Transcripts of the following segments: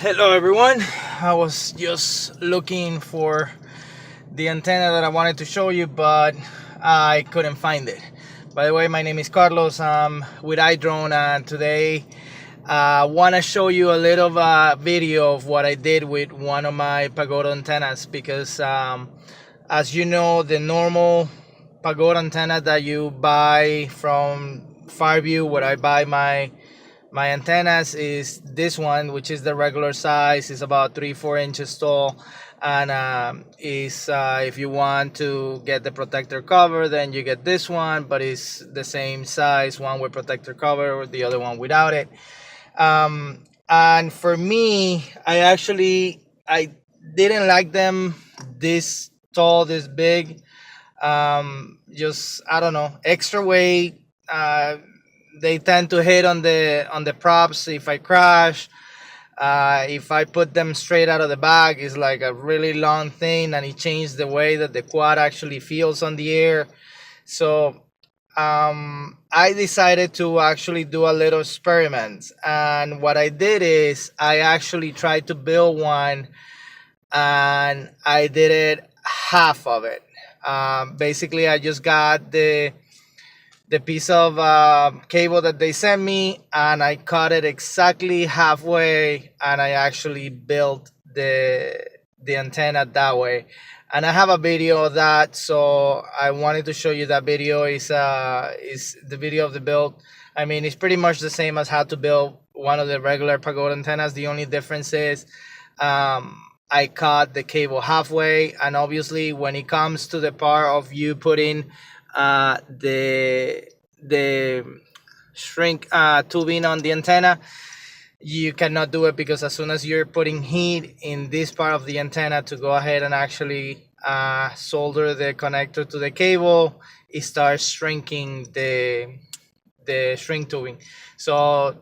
Hello everyone. I was just looking for the antenna that I wanted to show you, but I couldn't find it. By the way, my name is Carlos. I'm with iDrone, and today I want to show you a little video of what I did with one of my Pagoda antennas, because as you know, the normal Pagoda antenna that you buy from Farview, where I buy my antennas, is this one, which is the regular size. Is about 3-4 inches tall, and is if you want to get the protector cover, then you get this one, but it's the same size, one with protector cover or the other one without it. And for me, I didn't like them this tall, this big. Just, I don't know, extra weight. They tend to hit on the props if I crash. If I put them straight out of the bag, it's like a really long thing, and it changed the way that the quad actually feels on the air. So I decided to actually do a little experiment, and what I did is I actually tried to build one, and I did it half of it. Basically, I just got the piece of cable that they sent me, and I cut it exactly halfway, and I actually built the antenna that way. And I have a video of that, so I wanted to show you that video. Is the video of the build. I mean, it's pretty much the same as how to build one of the regular Pagoda antennas. The only difference is I cut the cable halfway, and obviously when it comes to the part of you putting the shrink tubing on the antenna, you cannot do it, because as soon as you're putting heat in this part of the antenna to go ahead and actually solder the connector to the cable, it starts shrinking the shrink tubing. So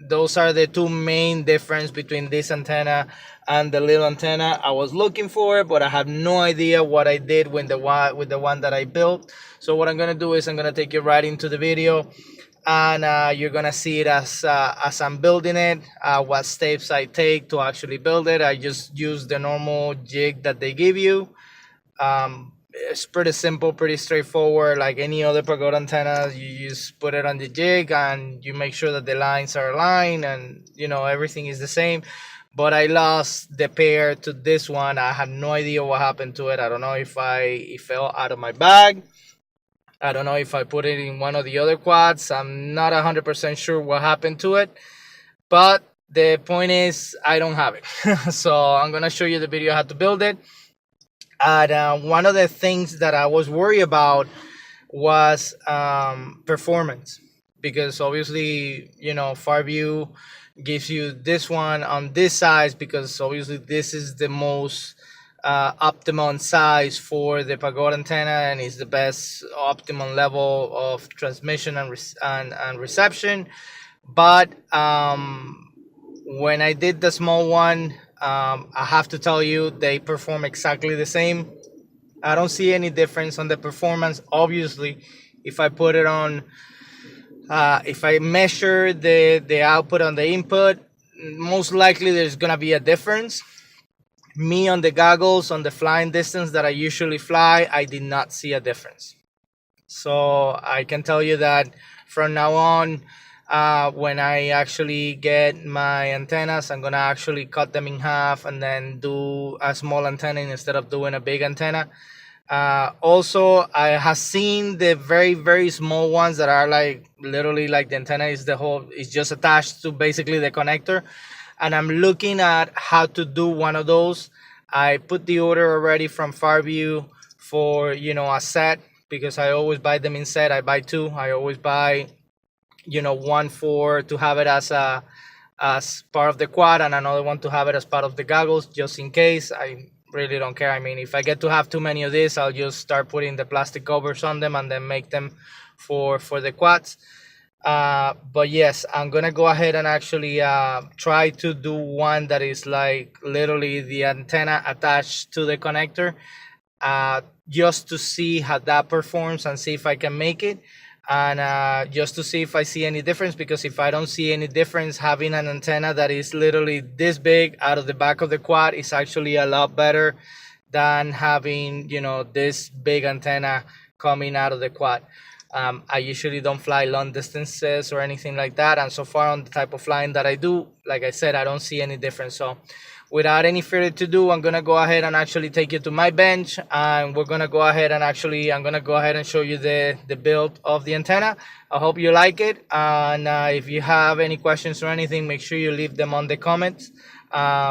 those are the two main difference between this antenna and the little antenna I was looking for, but I have no idea what I did with the one that I built. So what I'm gonna do is I'm gonna take you right into the video, and you're gonna see it as I'm building it, what steps I take to actually build it. I just use the normal jig that they give you. It's pretty simple, pretty straightforward, like any other Pagoda antenna. You just put it on the jig, and you make sure that the lines are aligned, and everything is the same. But I lost the pair to this one. I had no idea what happened to it. I don't know if it fell out of my bag. I don't know if I put it in one of the other quads. I'm not 100% sure what happened to it. But the point is, I don't have it. So I'm going to show you the video how to build it. And one of the things that I was worried about was performance. Because obviously, Farview gives you this one on this size, because obviously this is the most optimum size for the Pagoda antenna, and is the best optimum level of transmission and reception. But when I did the small one, I have to tell you, they perform exactly the same. I don't see any difference on the performance. Obviously, if I put it on, if I measure the output on the input, most likely there's gonna be a difference. Me, on the goggles, on the flying distance that I usually fly, I did not see a difference. So I can tell you that from now on, when I actually get my antennas, I'm gonna actually cut them in half and then do a small antenna instead of doing a big antenna. Also, I have seen the very, very small ones that are like literally like the antenna is just attached to basically the connector. And I'm looking at how to do one of those. I put the order already from Farview for a set, because I always buy them in set. I buy two. I always buy one to have it as part of the quad, and another one to have it as part of the goggles, just in case. I really don't care. I mean, if I get to have too many of this, I'll just start putting the plastic covers on them and then make them for the quads. But yes, I'm gonna go ahead and actually try to do one that is like literally the antenna attached to the connector, just to see how that performs and see if I can make it. and just to see if I see any difference, because if I don't see any difference, having an antenna that is literally this big out of the back of the quad is actually a lot better than having, you know, this big antenna coming out of the quad. I usually don't fly long distances or anything like that, and so far on the type of flying that I do, like I said, I don't see any difference. So without any further ado, I'm gonna go ahead and actually take you to my bench, and we're gonna go ahead and actually, I'm gonna go ahead and show you the build of the antenna. I hope you like it, and if you have any questions or anything, make sure you leave them on the comments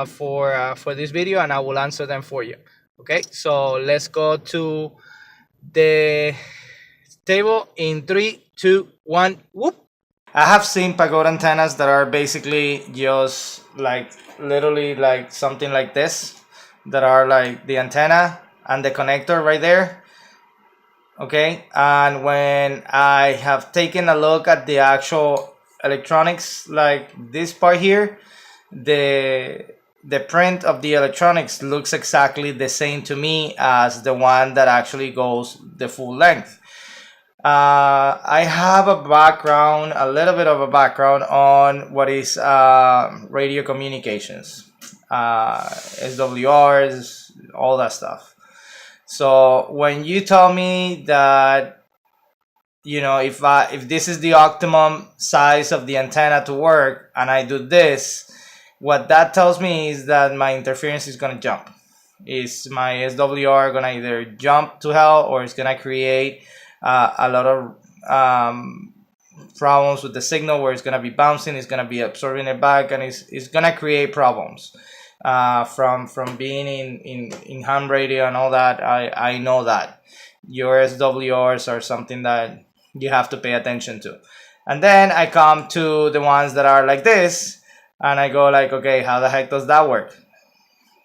for this video, and I will answer them for you. Okay, so let's go to the table in 3, 2, 1. Whoop. I have seen Pagoda antennas that are basically just like literally like something like this, that are like the antenna and the connector right there. Okay, and when I have taken a look at the actual electronics, like this part here, the print of the electronics looks exactly the same to me as the one that actually goes the full length. I have a background, a little bit of a background on what is radio communications, SWRs, all that stuff. So when you tell me that, you know, if this is the optimum size of the antenna to work, and I do this, what that tells me is that my interference is gonna jump. Is my SWR gonna either jump to hell, or it's gonna create a lot of problems with the signal, where it's gonna be bouncing, it's gonna be absorbing it back, and it's gonna create problems from being in ham radio and all that. I know that your SWRs are something that you have to pay attention to. And then I come to the ones that are like this, and I go like, okay, how the heck does that work?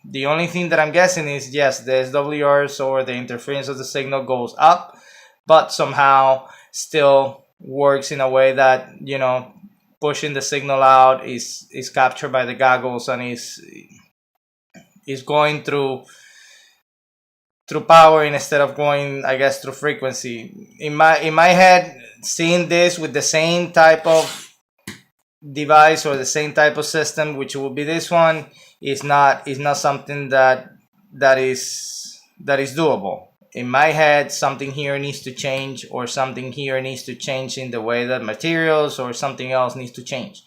The only thing that I'm guessing is, yes, the SWRs or the interference of the signal goes up, but somehow still works in a way that, you know, pushing the signal out is captured by the goggles, and is going through power instead of going, I guess, through frequency. In my head, seeing this with the same type of device or the same type of system, which will be this one, is not something that is doable. In my head, something here needs to change, or something here needs to change in the way that materials or something else needs to change.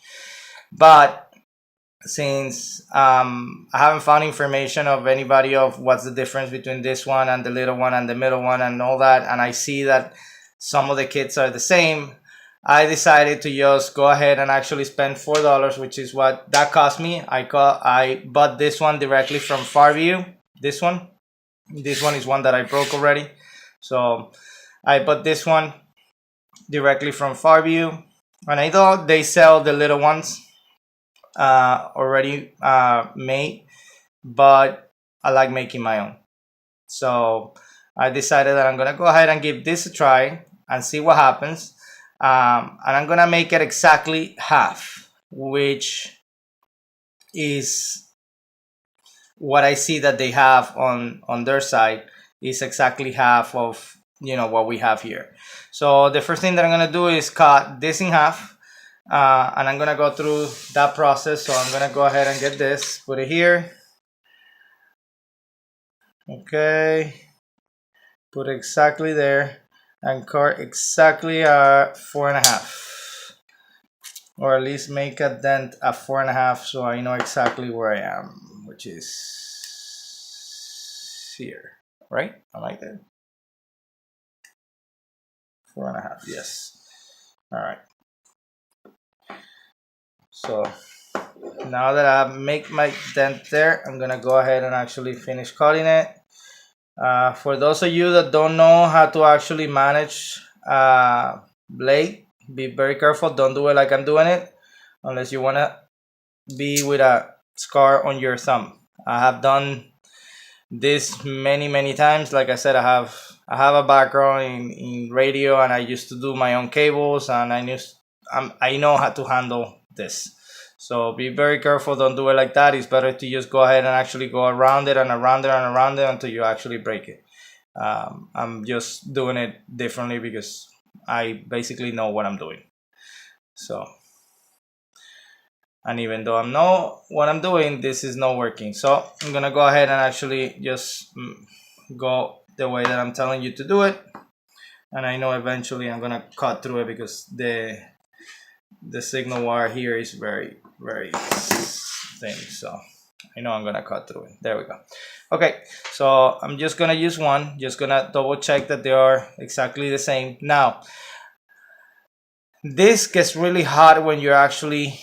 But since I haven't found information of anybody of what's the difference between this one and the little one and the middle one and all that, and I see that some of the kits are the same, I decided to just go ahead and actually spend $4, which is what that cost me. I bought this one directly from Farview. This one is one that I broke already, so I bought this one directly from Farview, and I thought they sell the little ones already made, but I like making my own. So I decided that I'm gonna go ahead and give this a try and see what happens. And I'm gonna make it exactly half, which is what I see that they have on their side, is exactly half of, you know, what we have here. So the first thing that I'm gonna do is cut this in half, and I'm gonna go through that process. So I'm gonna go ahead and get this, put it here. Okay, put it exactly there, and cut exactly 4.5, or at least make a dent at 4.5, so I know exactly where I am, which is here, right? I like that. 4.5, yes. All right. So now that I make my dent there, I'm gonna go ahead and actually finish cutting it. For those of you that don't know how to actually manage blade, be very careful. Don't do it like I'm doing it, unless you want to be with a scar on your thumb. I have done this many times. Like I said, I have a background in radio, and I used to do my own cables, and I know how to handle this. So be very careful. Don't do it like that. It's better to just go ahead and actually go around it and around it and around it until you actually break it. I'm just doing it differently because I basically know what I'm doing. So, and even though I know what I'm doing, this is not working. So I'm gonna go ahead and actually just go the way that I'm telling you to do it. And I know eventually I'm gonna cut through it because the signal wire here is very thin. So I know I'm gonna cut through it. There we go. Okay, so I'm just gonna use one, just gonna double check that they are exactly the same. Now, this gets really hot when you're actually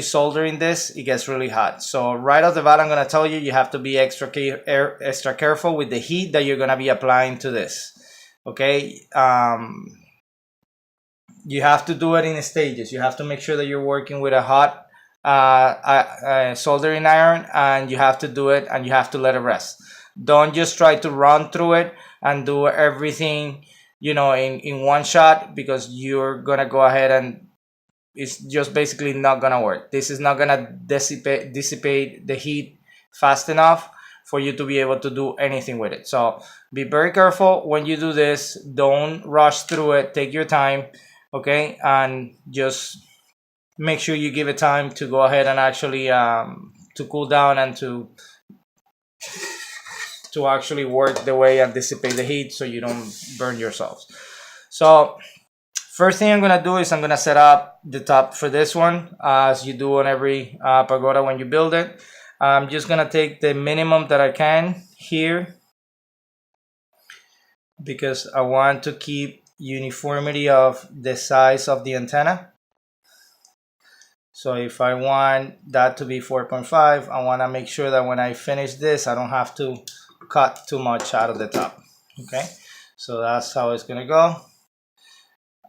soldering this. It gets really hot. So right off the bat, I'm gonna tell you, you have to be extra careful with the heat that you're gonna be applying to this. Okay, you have to do it in stages. You have to make sure that you're working with a hot soldering iron, and you have to do it and you have to let it rest. Don't just try to run through it and do everything, you know, in one shot, because you're gonna go ahead and it's just basically not gonna work. This is not gonna dissipate the heat fast enough for you to be able to do anything with it. So be very careful when you do this. Don't rush through it. Take your time, okay? And just make sure you give it time to go ahead and actually to cool down and to actually work the way and dissipate the heat so you don't burn yourselves. So first thing I'm gonna do is I'm gonna set up the top for this one, as you do on every pagoda when you build it. I'm just gonna take the minimum that I can here because I want to keep uniformity of the size of the antenna. So if I want that to be 4.5, I want to make sure that when I finish this, I don't have to cut too much out of the top. Okay, so that's how it's gonna go.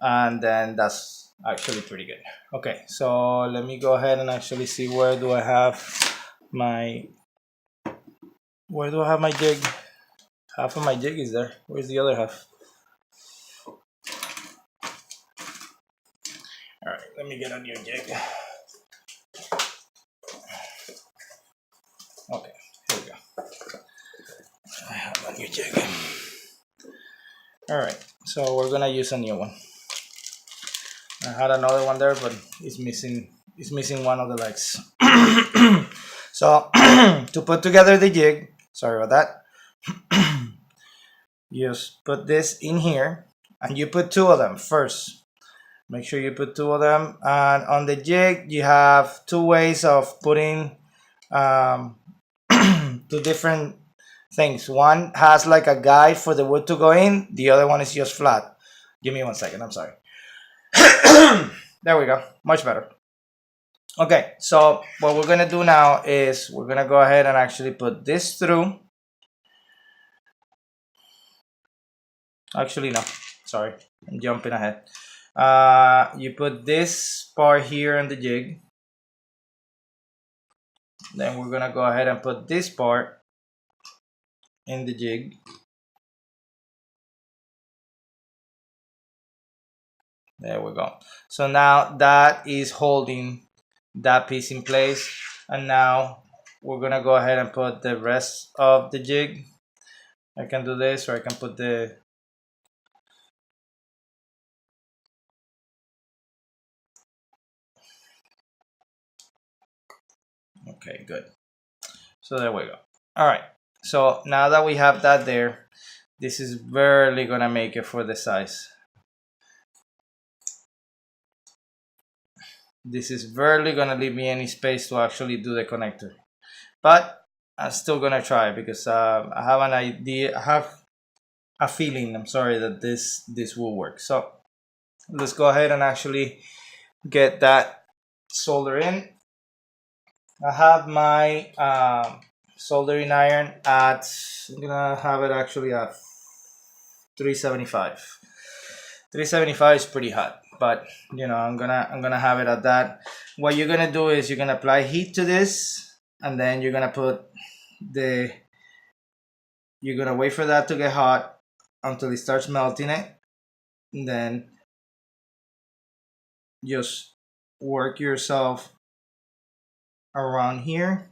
And then that's actually pretty good. Okay, so let me go ahead and actually see where do I have my jig. Half of my jig is there. Where's the other half? All right, let me get a new jig. Okay, here we go. I have a new jig. All right, so we're gonna use a new one. I had another one there, but it's missing one of the legs. So to put together the jig, sorry about that. You just put this in here, and you put two of them first. Make sure you put two of them. And on the jig, you have two ways of putting two different things. One has like a guide for the wood to go in. The other one is just flat. Give me 1 second. I'm sorry. There we go. Much better. Okay, so what we're gonna do now is we're gonna go ahead and actually put this through. Actually, no, sorry, I'm jumping ahead. You put this part here on the jig. Then we're gonna go ahead and put this part in the jig. There we go. So now that is holding that piece in place. And now we're gonna go ahead and put the rest of the jig. I can do this, or I can put the okay, good. So there we go. All right, so now that we have that there, this is barely gonna make it for the size. This is barely gonna leave me any space to actually do the connector, but I'm still gonna try because I have an idea, I have a feeling, I'm sorry, that this will work. So let's go ahead and actually get that solder in. I have my soldering iron at, I'm gonna have it actually at 375. 375 is pretty hot, but you know, I'm gonna have it at that. What you're gonna do is you're gonna apply heat to this, and then you're gonna wait for that to get hot until it starts melting it, and then just work yourself around here.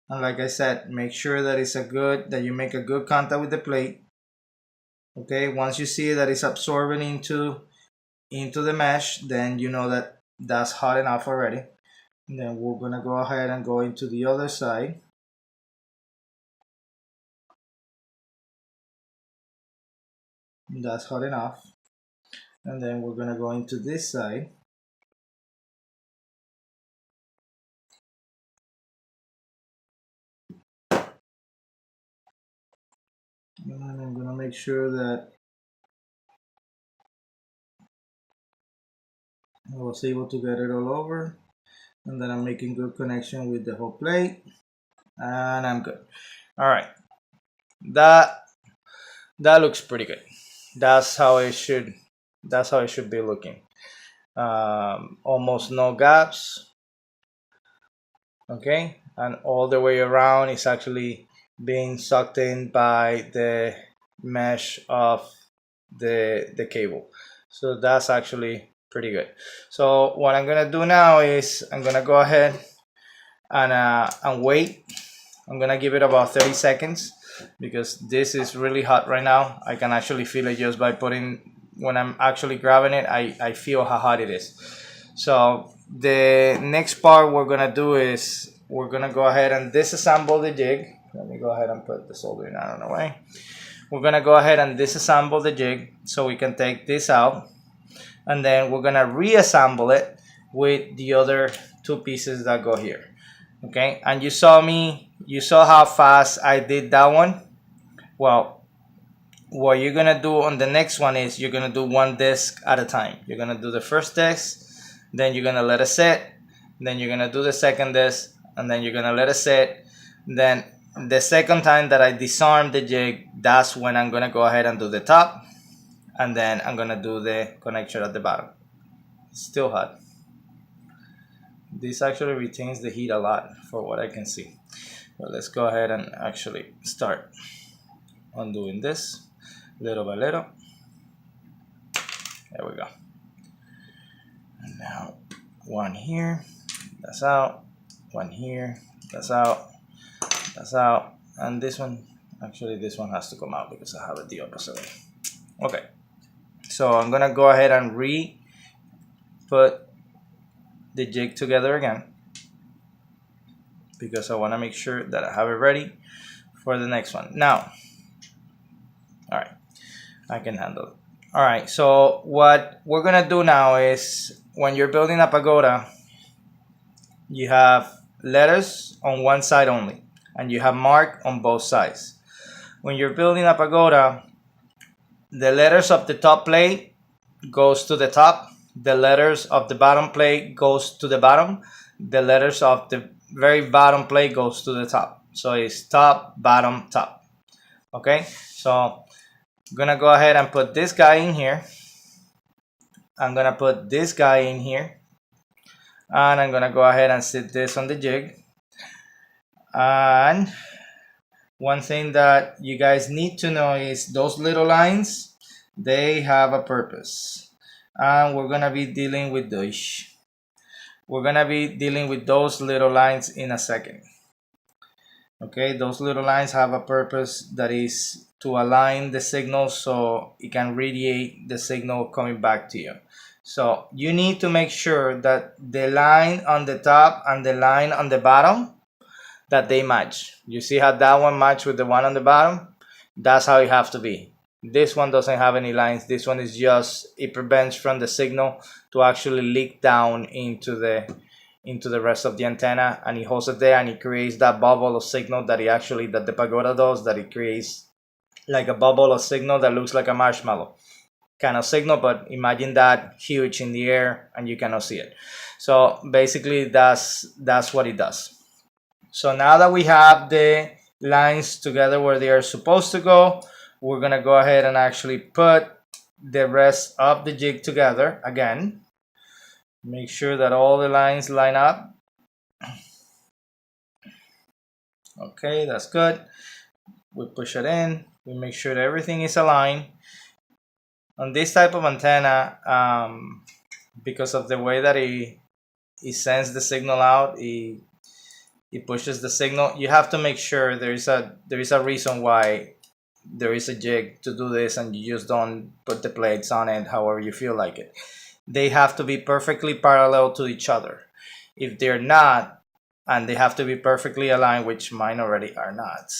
And like I said, make sure that that you make a good contact with the plate. Okay, once you see that it's absorbing into the mesh, then you know that that's hot enough already. And then we're gonna go ahead and go into the other side. That's hot enough. And then we're gonna go into this side. And I'm gonna make sure that I was able to get it all over. And then I'm making good connection with the whole plate. And I'm good. All right. That looks pretty good. That's how it should be looking. Almost no gaps. Okay, and all the way around is actually being sucked in by the mesh of the cable. So that's actually pretty good. So what I'm gonna do now is I'm gonna go ahead and wait. I'm gonna give it about 30 seconds because this is really hot right now. I can actually feel it just by putting, when I'm actually grabbing it, I feel how hot it is. So the next part we're gonna do is we're gonna go ahead and disassemble the jig. Let me go ahead and put the soldering iron away. We're gonna go ahead and disassemble the jig so we can take this out, and then we're gonna reassemble it with the other two pieces that go here. Okay, and you saw how fast I did that one. Well, what you're gonna do on the next one is you're gonna do one disc at a time. You're gonna do the first disc, then you're gonna let it sit, then you're gonna do the second disc, and then you're gonna let it sit. Then the second time that I disarm the jig, that's when I'm gonna go ahead and do the top, and then I'm gonna do the connector at the bottom. Still hot. This actually retains the heat a lot for what I can see. But let's go ahead and actually start undoing this little by little. There we go. And now one here, that's out. One here, that's out. That's out. And this one, actually this one has to come out because I have it the opposite way. Okay. So I'm gonna go ahead and put the jig together again because I want to make sure that I have it ready for the next one. Now, all right, I can handle it. All right, so what we're gonna do now is when you're building a pagoda, you have letters on one side only, and you have mark on both sides. When you're building a pagoda, the letters of the top plate goes to the top, the letters of the bottom plate goes to the bottom, the letters of the very bottom plate goes to the top. So it's top, bottom, top. Okay, so I'm gonna go ahead and put this guy in here. I'm gonna put this guy in here, and I'm gonna go ahead and sit this on the jig. And one thing that you guys need to know is those little lines, they have a purpose, and we're gonna be dealing with those. We're gonna be dealing with those little lines in a second. Okay, those little lines have a purpose, that is to align the signal so it can radiate the signal coming back to you. So you need to make sure that the line on the top and the line on the bottom, that they match. You see how that one match with the one on the bottom? That's how it have to be. This one doesn't have any lines. This one is just, it prevents from the signal to actually leak down into the rest of the antenna, and it holds it there, and it creates that bubble of signal that the Pagoda does, that it creates like a bubble of signal that looks like a marshmallow kind of signal, but imagine that huge in the air and you cannot see it. So basically that's what it does. So now that we have the lines together where they are supposed to go, we're gonna go ahead and actually put the rest of the jig together again. Make sure that all the lines line up. Okay, that's good. We push it in. We make sure that everything is aligned. On this type of antenna, because of the way that it sends the signal out, it pushes the signal. You have to make sure there is a reason why there is a jig to do this and you just don't put the plates on it however you feel like it. They have to be perfectly parallel to each other. If they're not, and they have to be perfectly aligned, which mine already are not,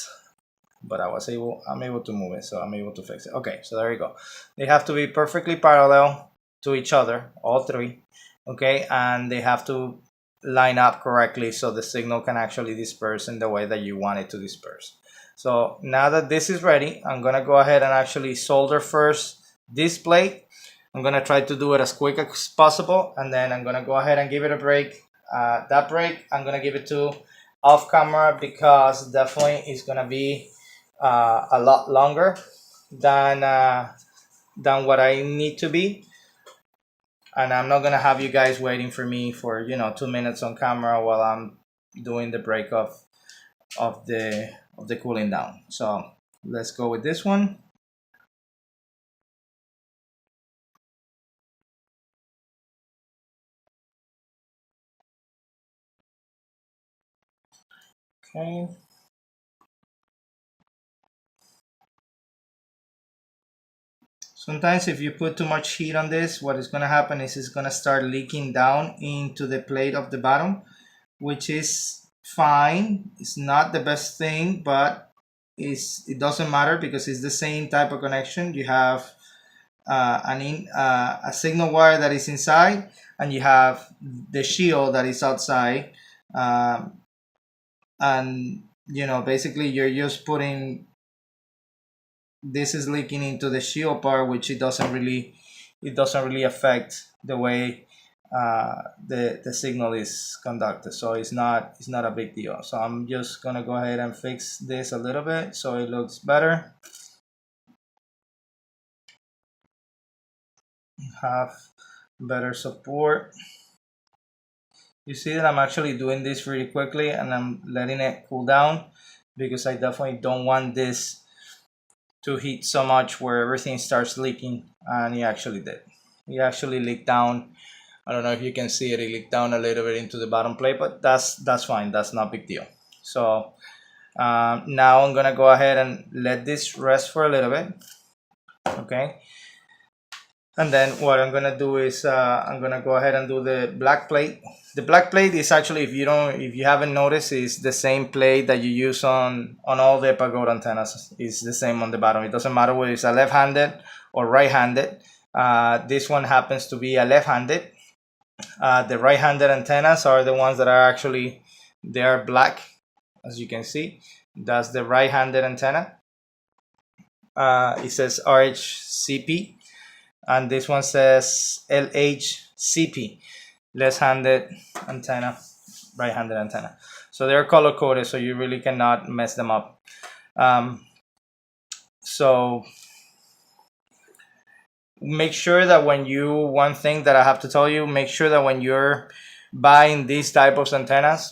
but I'm able to move it, so I'm able to fix it. Okay, so there you go. They have to be perfectly parallel to each other, all three, okay, and they have to line up correctly so the signal can actually disperse in the way that you want it to disperse. So now that this is ready, I'm gonna go ahead and actually solder first this plate. I'm gonna try to do it as quick as possible, and then I'm gonna go ahead and give it a break. That break, I'm gonna give it to off camera because definitely it's gonna be a lot longer than what I need to be, and I'm not gonna have you guys waiting for me for 2 minutes on camera while I'm doing the break of the cooling down. So let's go with this one. Okay. Sometimes if you put too much heat on this, what is going to happen is it's going to start leaking down into the plate of the bottom, which is fine. It's not the best thing, but it doesn't matter because it's the same type of connection. You have a signal wire that is inside, and you have the shield that is outside, and basically you're just putting this is leaking into the shield part, which it doesn't really affect the way the signal is conducted. So it's not a big deal. So I'm just gonna go ahead and fix this a little bit so it looks better. Have better support. You see that I'm actually doing this really quickly and I'm letting it cool down because I definitely don't want this to heat so much where everything starts leaking, and it actually did. It actually leaked down. I don't know if you can see it. It leaked down a little bit into the bottom plate, but that's fine. That's not a big deal. So now I'm gonna go ahead and let this rest for a little bit. Okay. And then what I'm gonna do is I'm gonna go ahead and do the black plate. The black plate is actually, if you haven't noticed, is the same plate that you use on all the Pagoda antennas. It's the same on the bottom. It doesn't matter whether it's a left-handed or right-handed. This one happens to be a left-handed. The right-handed antennas are the ones that are actually, they are black, as you can see. That's the right-handed antenna. It says RHCP. And this one says LHCP, left-handed antenna, right-handed antenna. So they're color-coded, so you really cannot mess them up. So make sure that one thing that I have to tell you, make sure that when you're buying these type of antennas,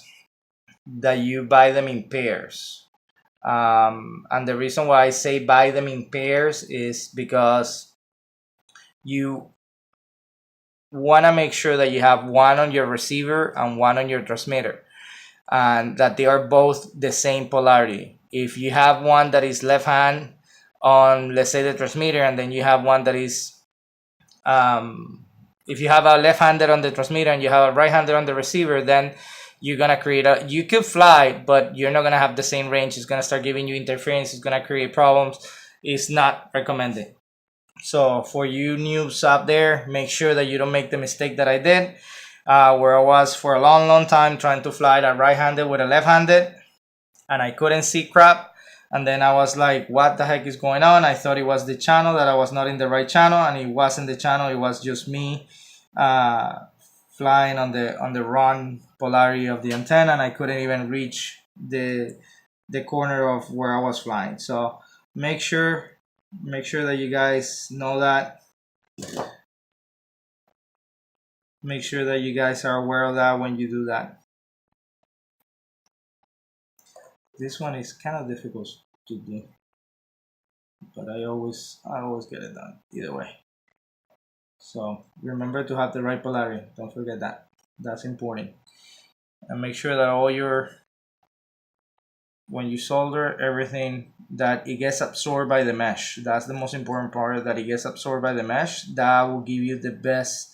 that you buy them in pairs. And the reason why I say buy them in pairs is because you want to make sure that you have one on your receiver and one on your transmitter, and that they are both the same polarity. If you have one that is left hand on, let's say, the transmitter, and then you have one that is if you have a left-handed on the transmitter and you have a right-handed on the receiver, then you're gonna create you could fly, but you're not gonna have the same range. It's gonna start giving you interference. It's gonna create problems. It's not recommended. So for you noobs out there, make sure that you don't make the mistake that I did, where I was for a long time trying to fly that right-handed with a left-handed, and I couldn't see crap. And then I was like, what the heck is going on? I thought it was the channel, that I was not in the right channel, and it wasn't the channel. It was just me flying on the wrong polarity of the antenna, and I couldn't even reach the corner of where I was flying. So make sure that you guys know that. Make sure that you guys are aware of that when you do that. This one is kind of difficult to do, but I always get it done either way. So remember to have the right polarity. Don't forget that. That's important. And make sure that all your when you solder everything, that it gets absorbed by the mesh. That's the most important part, that it gets absorbed by the mesh. That will give you the best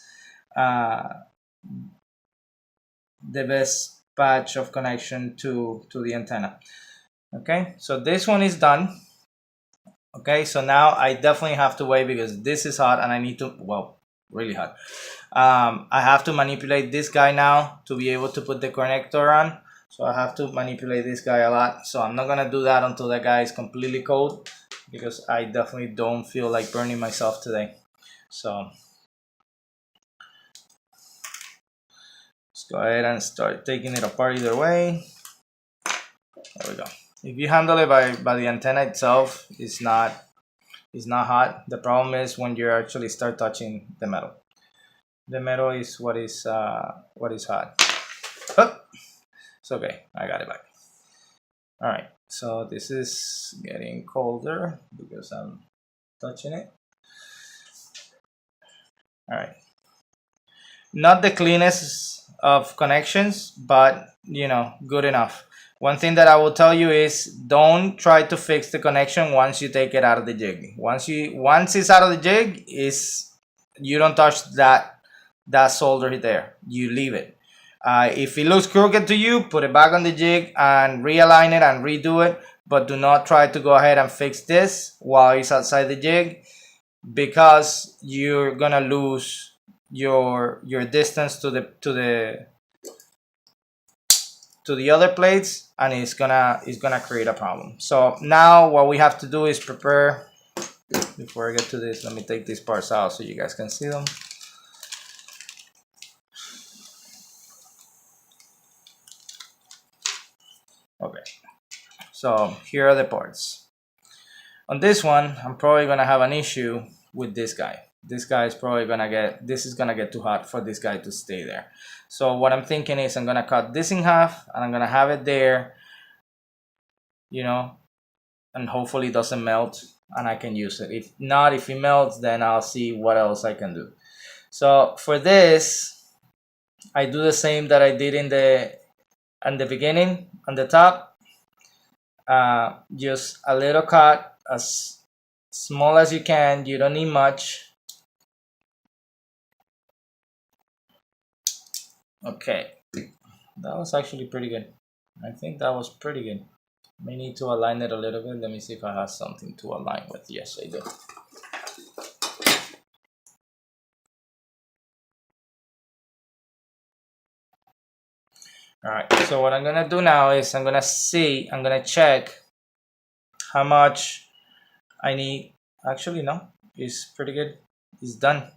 patch of connection to the antenna. Okay, so this one is done. Okay, so now I definitely have to wait because this is hot and I need to, well, really hot. I have to manipulate this guy now to be able to put the connector on. So I have to manipulate this guy a lot. So I'm not gonna do that until that guy is completely cold, because I definitely don't feel like burning myself today. So let's go ahead and start taking it apart either way. There we go. If you handle it by the antenna itself, it's not hot. The problem is when you actually start touching the metal. The metal is what is hot. Oh, it's okay. I got it back. All right. So this is getting colder because I'm touching it. All right. Not the cleanest of connections, but you know, good enough. One thing that I will tell you is don't try to fix the connection once you take it out of the jig. Once it's out of the jig, you don't touch that solder there. You leave it. If it looks crooked to you, put it back on the jig and realign it and redo it. But do not try to go ahead and fix this while it's outside the jig, because you're gonna lose your distance to the other plates, and it's gonna create a problem. So now what we have to do is prepare. Before I get to this, let me take these parts out so you guys can see them. Okay, so here are the parts. On this one, I'm probably gonna have an issue with this guy. This guy is probably gonna get too hot for this guy to stay there. So what I'm thinking is I'm gonna cut this in half and I'm gonna have it there, you know, and hopefully it doesn't melt and I can use it. If not, if it melts, then I'll see what else I can do. So for this, I do the same that I did in the beginning on the top. Just a little cut, as small as you can. You don't need much. Okay, that was actually pretty good. I think that was pretty good. May need to align it a little bit. Let me see if I have something to align with. Yes, I do. All right, so what I'm gonna do now is I'm gonna check how much I need. Actually, no, it's pretty good. It's done.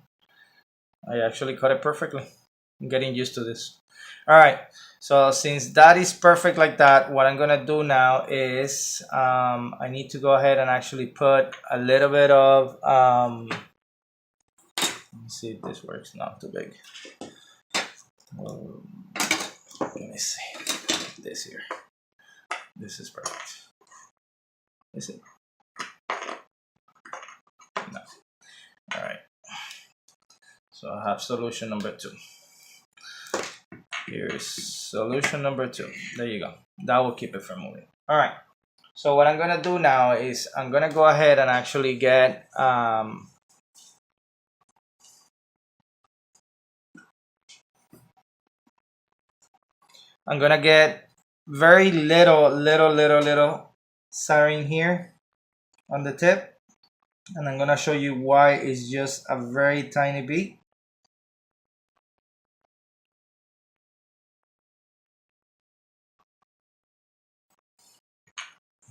I actually cut it perfectly. I'm getting used to this. All right, so since that is perfect like that, what I'm gonna do now is I need to go ahead and actually put a little bit of let's see if this works. Not too big. Let me see this here. This is perfect. Is it? No. All right. So I have solution number 2. Here's solution number 2. There you go. That will keep it from moving. All right. So what I'm gonna do now is I'm gonna go ahead and actually get I'm gonna get very little sarin here on the tip, and I'm gonna show you why it's just a very tiny bit.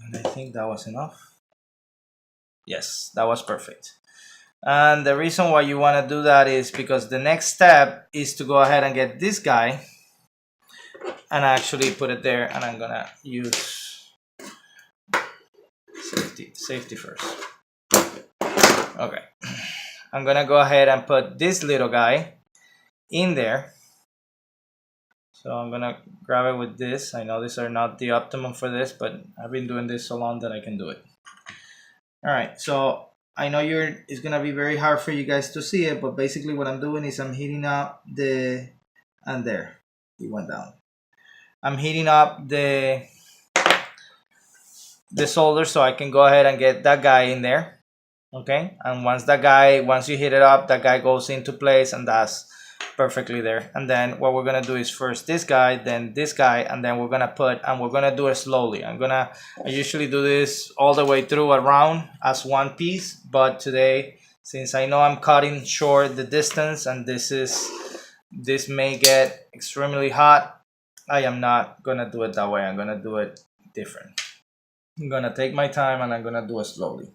And I think that was enough. Yes, that was perfect. And the reason why you want to do that is because the next step is to go ahead and get this guy and actually put it there, and I'm gonna use safety first. Okay, I'm gonna go ahead and put this little guy in there. So I'm gonna grab it with this. I know these are not the optimum for this, but I've been doing this so long that I can do it. All right, so I know it's gonna be very hard for you guys to see it, but basically what I'm doing is I'm heating up and there, it went down. I'm heating up the the solder so I can go ahead and get that guy in there. Okay, and once you heat it up, that guy goes into place, and that's perfectly there. And then what we're gonna do is first this guy, then this guy, and then we're gonna do it slowly. I usually do this all the way through around as one piece, but today, since I know I'm cutting short the distance and this may get extremely hot, I am not gonna do it that way. I'm gonna do it different. I'm gonna take my time and I'm gonna do it slowly.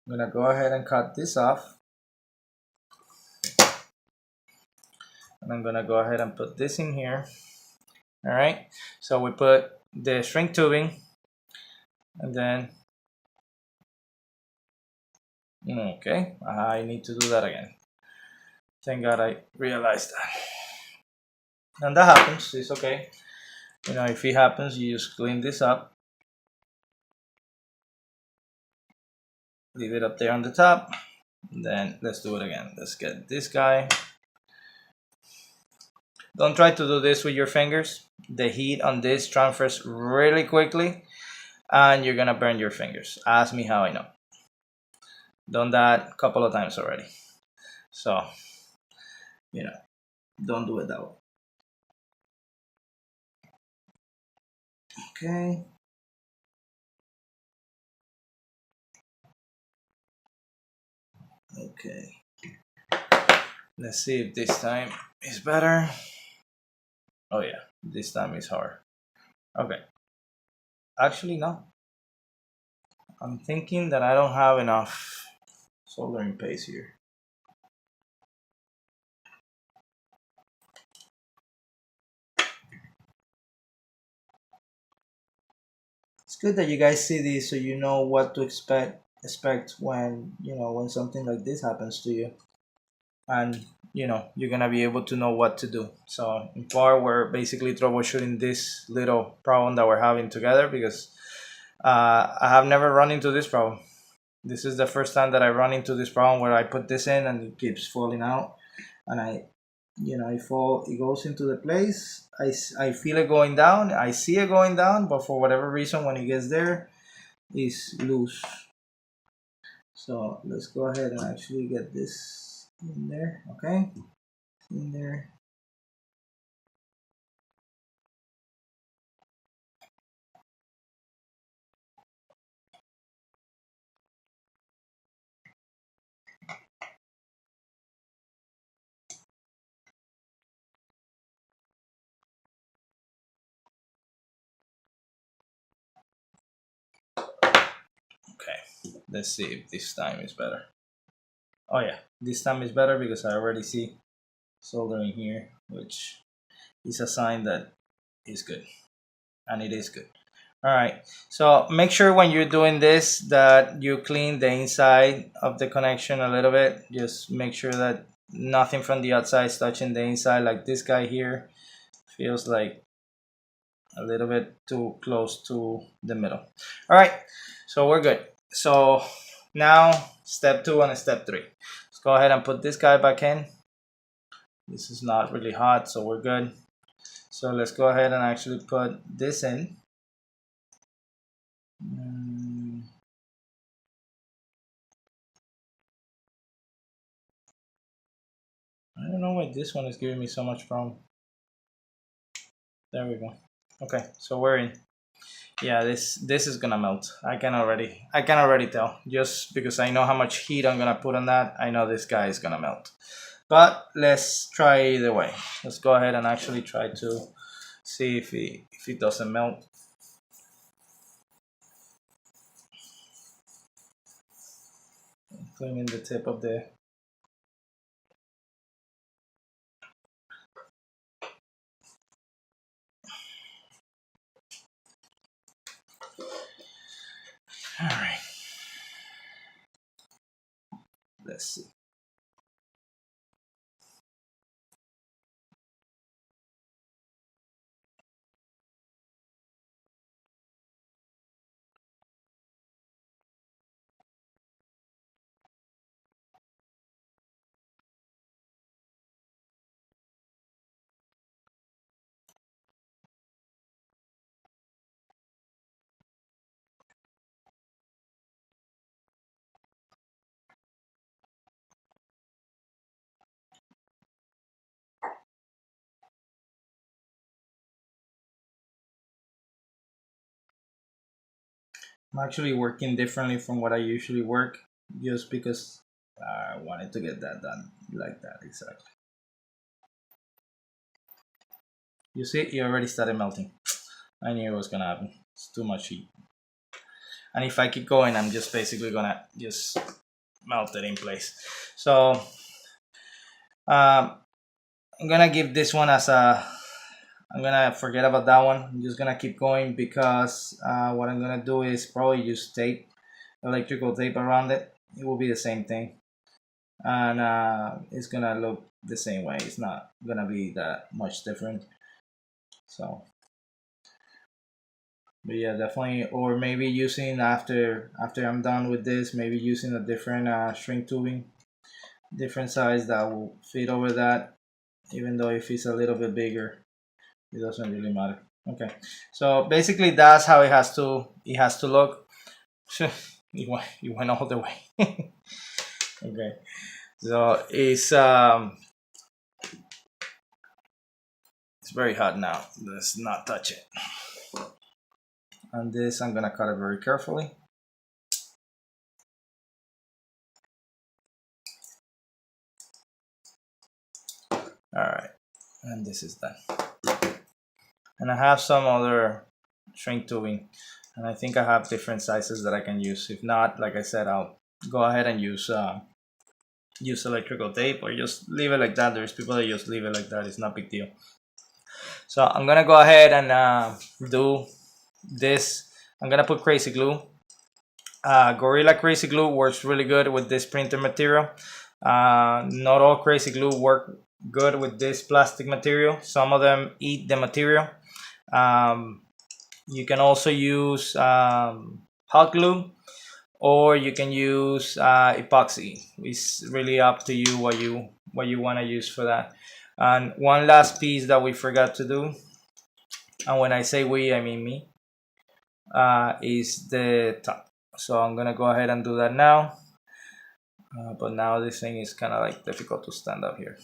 I'm gonna go ahead and cut this off, and I'm gonna go ahead and put this in here. All right, so we put the shrink tubing, and then okay, I need to do that again. Thank God I realized that. And that happens, it's okay. You know, if it happens, you just clean this up, leave it up there on the top, and then let's do it again. Let's get this guy. Don't try to do this with your fingers. The heat on this transfers really quickly, and you're gonna burn your fingers. Ask me how I know. Done that a couple of times already. So, you know, don't do it that way. Okay. Okay. Let's see if this time is better. Oh yeah, this time is hard. Okay. Actually, no. I'm thinking that I don't have enough soldering paste here. It's good that you guys see these so you know what to expect when, when something like this happens to you. And you're gonna be able to know what to do. So in part, we're basically troubleshooting this little problem that we're having together, because I have never run into this problem. This is the first time that I run into this problem where I put this in and it keeps falling out, and it goes into the place. I feel it going down, I see it going down, but for whatever reason, when it gets there, it's loose. So let's go ahead and actually get this in there. Okay, in there. Okay, let's see if this time is better. Oh yeah, this time is better because I already see soldering here, which is a sign that it's good, and it is good. All right, so make sure when you're doing this that you clean the inside of the connection a little bit. Just make sure that nothing from the outside is touching the inside. Like this guy here feels like a little bit too close to the middle. All right, so we're good. So now step 2 and step 3. Let's go ahead and put this guy back in. This is not really hot, so we're good. So let's go ahead and actually put this in. I don't know why this one is giving me so much problem. There we go. Okay, so we're in. Yeah, this is gonna melt. I can already tell, just because I know how much heat I'm gonna put on that. I know this guy is gonna melt. But let's try either way. Let's go ahead and actually try to see if it doesn't melt. Cleaning the tip of the. All right. Let's see. I'm actually working differently from what I usually work, just because I wanted to get that done like that exactly. You see, it already started melting. I knew it was gonna happen. It's too much heat. And if I keep going, I'm just basically gonna just melt it in place. So I'm gonna give this one as a, I'm gonna forget about that one. I'm just gonna keep going because what I'm gonna do is probably use tape, electrical tape around it. It will be the same thing, and it's gonna look the same way. It's not gonna be that much different. So, but yeah, definitely. Or maybe using after I'm done with this, maybe using a different shrink tubing, different size that will fit over that. Even though if it's a little bit bigger, it doesn't really matter. Okay, so basically that's how it has to look. It went all the way. Okay, so it's very hot now. Let's not touch it. And this, I'm gonna cut it very carefully. All right, and this is done. And I have some other shrink tubing, and I think I have different sizes that I can use. If not, like I said, I'll go ahead and use electrical tape, or just leave it like that. There's people that just leave it like that. It's not a big deal. So I'm gonna go ahead and do this. I'm gonna put crazy glue. Gorilla Crazy Glue works really good with this printer material. Not all crazy glue work good with this plastic material. Some of them eat the material. You can also use hot glue, or you can use epoxy. It's really up to you what you want to use for that. And one last piece that we forgot to do, and when I say we, I mean me, is the top. So I'm gonna go ahead and do that now. But now this thing is kind of like difficult to stand up here.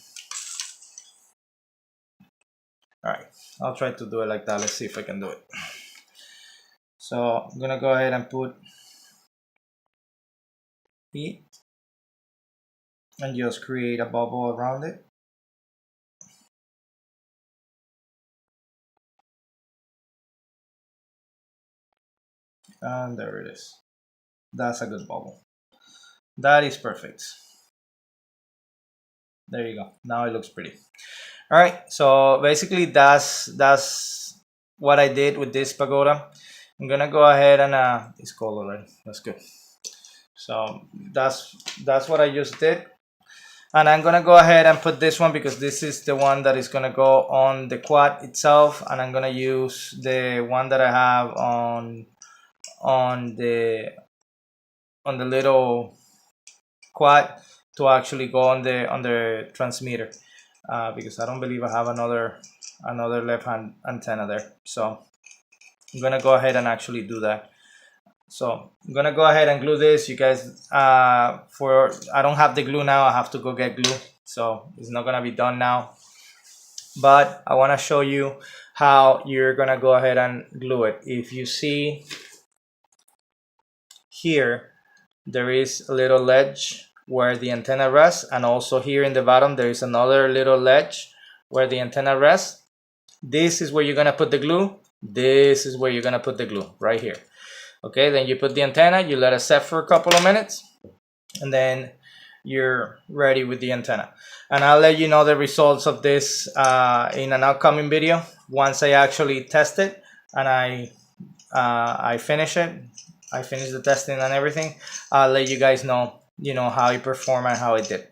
All right, I'll try to do it like that. Let's see if I can do it. So I'm gonna go ahead and put heat and just create a bubble around it. And there it is. That's a good bubble. That is perfect. There you go. Now it looks pretty. All right, so basically that's what I did with this pagoda. I'm gonna go ahead and it's cold already. That's good. So that's what I just did. And I'm gonna go ahead and put this one because this is the one that is gonna go on the quad itself, and I'm gonna use the one that I have on the little quad to actually go on the transmitter, because I don't believe I have another left hand antenna there. So I'm gonna go ahead and actually do that. So I'm gonna go ahead and glue this, you guys. I don't have the glue now. I have to go get glue, so it's not gonna be done now. But I want to show you how you're gonna go ahead and glue it. If you see here, there is a little ledge where the antenna rests, and also here in the bottom there is another little ledge where the antenna rests. This is where you're gonna put the glue. This is where you're gonna put the glue, right here. Okay, then you put the antenna, you let it set for a couple of minutes, and then you're ready with the antenna. And I'll let you know the results of this in an upcoming video once I actually test it and I finish it. I finish the testing and everything. I'll let you guys know, how it performed and how it did.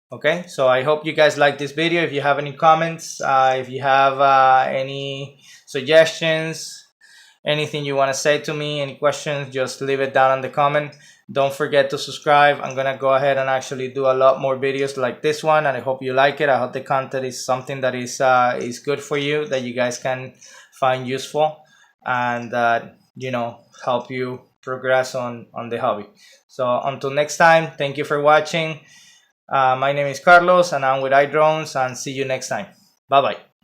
Okay, so I hope you guys like this video. If you have any comments, if you have any suggestions, anything you want to say to me, any questions, just leave it down in the comment. Don't forget to subscribe. I'm gonna go ahead and actually do a lot more videos like this one, and I hope you like it. I hope the content is something that is good for you, that you guys can find useful, and help you progress on the hobby. So until next time, thank you for watching. My name is Carlos, and I'm with iDrones, and see you next time. Bye bye.